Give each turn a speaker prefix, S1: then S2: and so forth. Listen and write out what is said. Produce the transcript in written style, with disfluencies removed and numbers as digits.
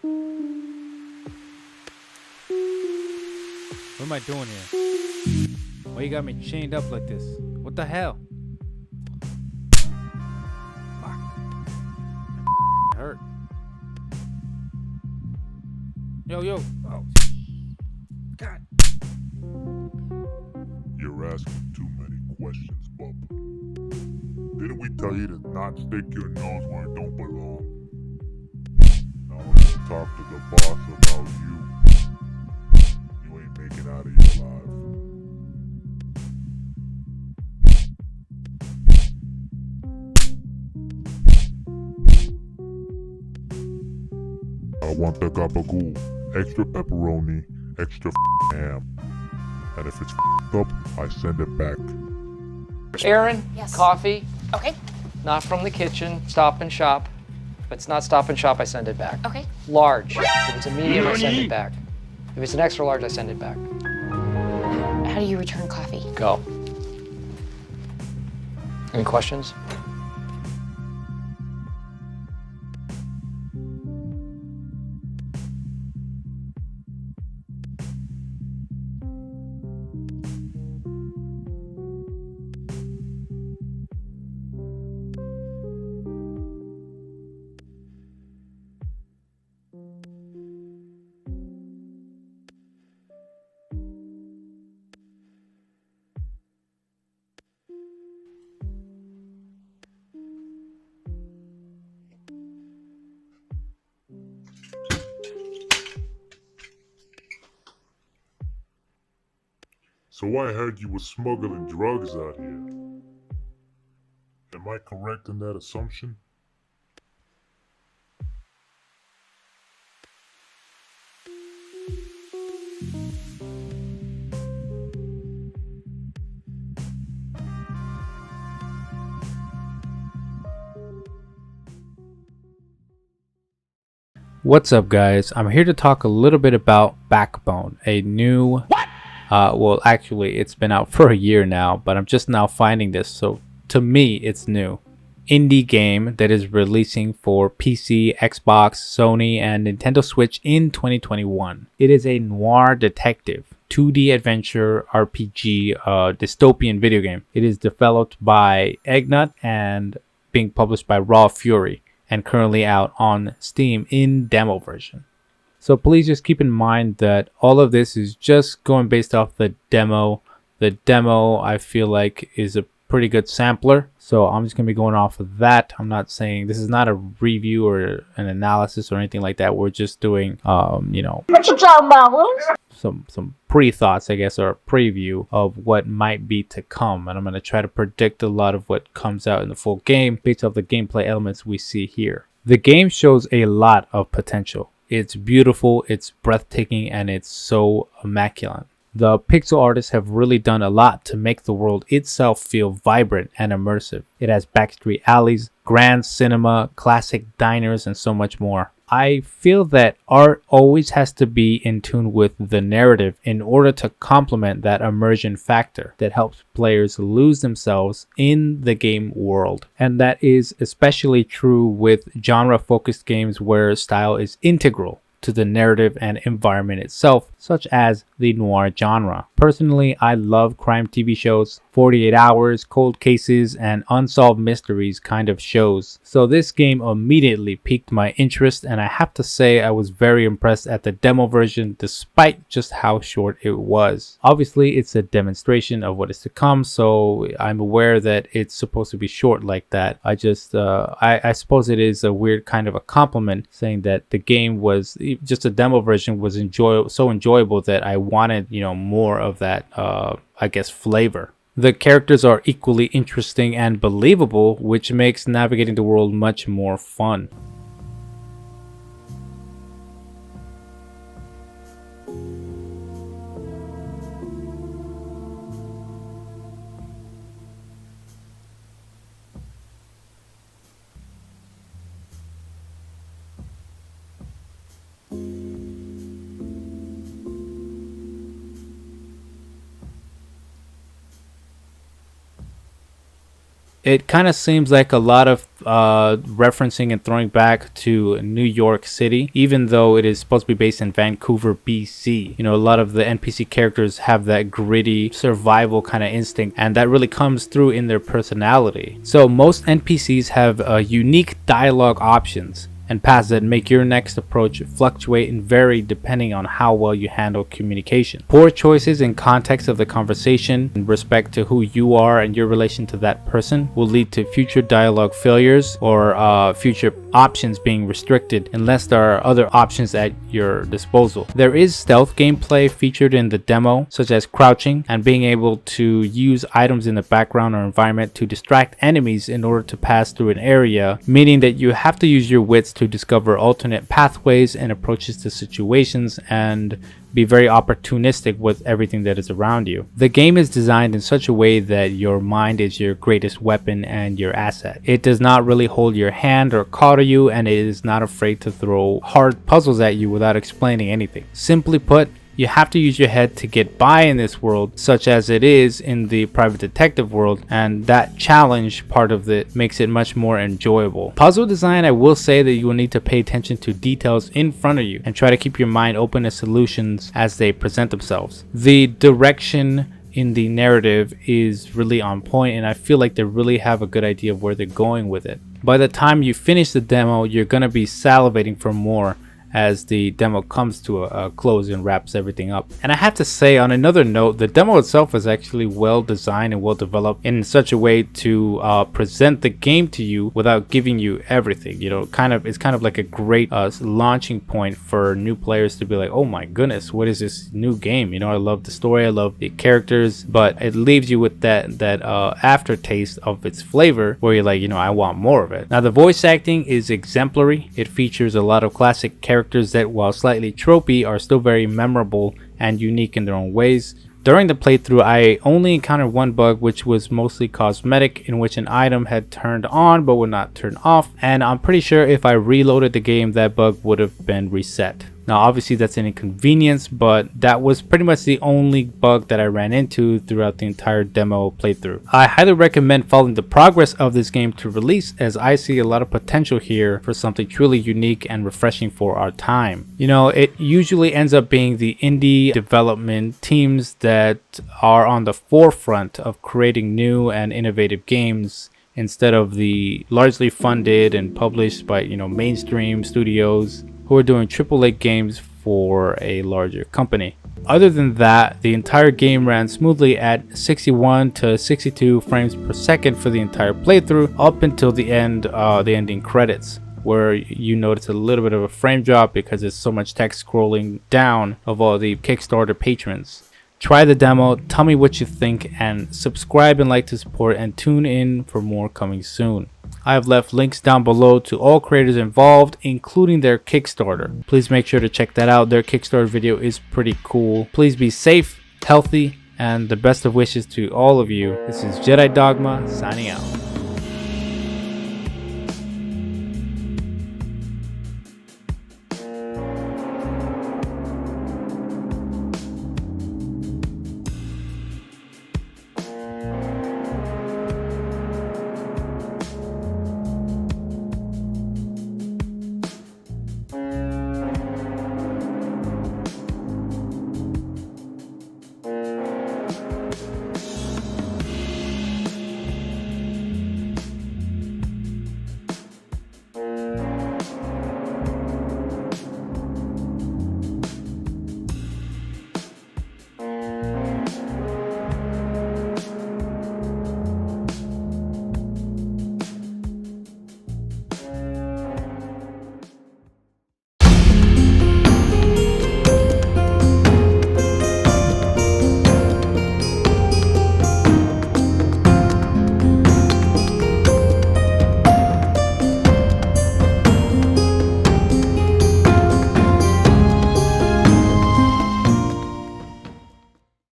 S1: What am I doing here? Why you got me chained up like this? What the hell? Fuck. It hurt. Yo. Oh. God.
S2: You're asking too many questions, bub. Didn't we tell you to not stick your nose where it don't belong? Now let's talk to the boss about you. You ain't making out of here alive. I want the gabagool, extra pepperoni, extra ham. And if it's up, I send it back.
S3: Aaron,
S4: Yes.
S3: coffee,
S4: Okay,
S3: not from the kitchen, Stop and Shop. If it's not Stop and Shop, I send it back.
S4: okay.
S3: Large. If it's a medium, I send it back. If it's an extra large, I send it back.
S4: How do you return coffee?
S3: Go. Any questions?
S2: So I heard you were smuggling drugs out here. Am I correct in that assumption?
S1: What's up, guys? I'm here to talk a little bit about Backbone, a new well, actually it's been out for a year now, but I'm just now finding this, so to me it's new. Indie game that is releasing for PC, Xbox, Sony, and Nintendo Switch in 2021. It is a noir detective 2D adventure RPG dystopian video game. It is developed by EggNut and being published by Raw Fury, and currently out on Steam in demo version. So please just keep in mind that all of this is just going based off the demo. The demo, I feel like, is a pretty good sampler, so I'm just going to be going off of that. I'm not saying this is not a review or an analysis or anything like that. We're just doing some pre-thoughts, I guess, or a preview of what might be to come, and I'm going to try to predict a lot of what comes out in the full game based off the gameplay elements we see here. The game shows a lot of potential. It's beautiful, it's breathtaking, and it's so immaculate. The pixel artists have really done a lot to make the world itself feel vibrant and immersive. It has backstreet alleys, grand cinema, classic diners, and so much more. I feel that art always has to be in tune with the narrative in order to complement that immersion factor that helps players lose themselves in the game world. And that is especially true with genre-focused games where style is integral to the narrative and environment itself, such as the noir genre. Personally, I love crime TV shows, 48 Hours, cold cases, and unsolved mysteries kind of shows. So this game immediately piqued my interest, and I have to say I was very impressed at the demo version despite just how short it was. Obviously, it's a demonstration of what is to come, so I'm aware that it's supposed to be short like that. I suppose it is a weird kind of a compliment saying that the game was just a demo version was so enjoyable that I wanted, more of that, I guess, flavor. The characters are equally interesting and believable, which makes navigating the world much more fun. It kind of seems like a lot of referencing and throwing back to New York City, even though it is supposed to be based in Vancouver, BC. You know, a lot of the NPC characters have that gritty survival kind of instinct, and that really comes through in their personality. So most NPCs have unique dialogue options and paths that make your next approach fluctuate and vary depending on how well you handle communication. Poor choices in context of the conversation in respect to who you are and your relation to that person will lead to future dialogue failures or future options being restricted unless there are other options at your disposal. There is stealth gameplay featured in the demo, such as crouching and being able to use items in the background or environment to distract enemies in order to pass through an area, meaning that you have to use your wits to discover alternate pathways and approaches to situations and be very opportunistic with everything that is around you. The game is designed in such a way that your mind is your greatest weapon and your asset. It does not really hold your hand or coddle you, and it is not afraid to throw hard puzzles at you without explaining anything. Simply put, you have to use your head to get by in this world, such as it is in the private detective world, and that challenge part of it makes it much more enjoyable. Puzzle design, I will say that you will need to pay attention to details in front of you and try to keep your mind open to solutions as they present themselves. The direction in the narrative is really on point, and I feel like they really have a good idea of where they're going with it. By the time you finish the demo, you're gonna be salivating for more as the demo comes to a close and wraps everything up. And I have to say, on another note, the demo itself is actually well designed and well developed in such a way to present the game to you without giving you everything. You know, it's kind of like a great launching point for new players to be like, oh my goodness, what is this new game? You know, I love the story, I love the characters, but it leaves you with that aftertaste of its flavor where you're like, you know, I want more of it. Now, the voice acting is exemplary. It features a lot of classic characters that, while slightly tropey, are still very memorable and unique in their own ways. During the playthrough, I only encountered one bug, which was mostly cosmetic, in which an item had turned on but would not turn off, and I'm pretty sure if I reloaded the game, that bug would have been reset. Now, obviously that's an inconvenience, but that was pretty much the only bug that I ran into throughout the entire demo playthrough. I highly recommend following the progress of this game to release, as I see a lot of potential here for something truly unique and refreshing for our time. You know, it usually ends up being the indie development teams that are on the forefront of creating new and innovative games, instead of the largely funded and published by, you know, mainstream studios who are doing AAA games for a larger company. Other than that, the entire game ran smoothly at 61 to 62 frames per second for the entire playthrough up until the end, the ending credits, where you notice a little bit of a frame drop because there's so much text scrolling down of all the Kickstarter patrons. Try the demo, tell me what you think, and subscribe and like to support, and tune in for more coming soon. I have left links down below to all creators involved, including their Kickstarter. Please make sure to check that out. Their Kickstarter video is pretty cool. Please be safe, healthy, and the best of wishes to all of you. This is Jedi Dogma signing out.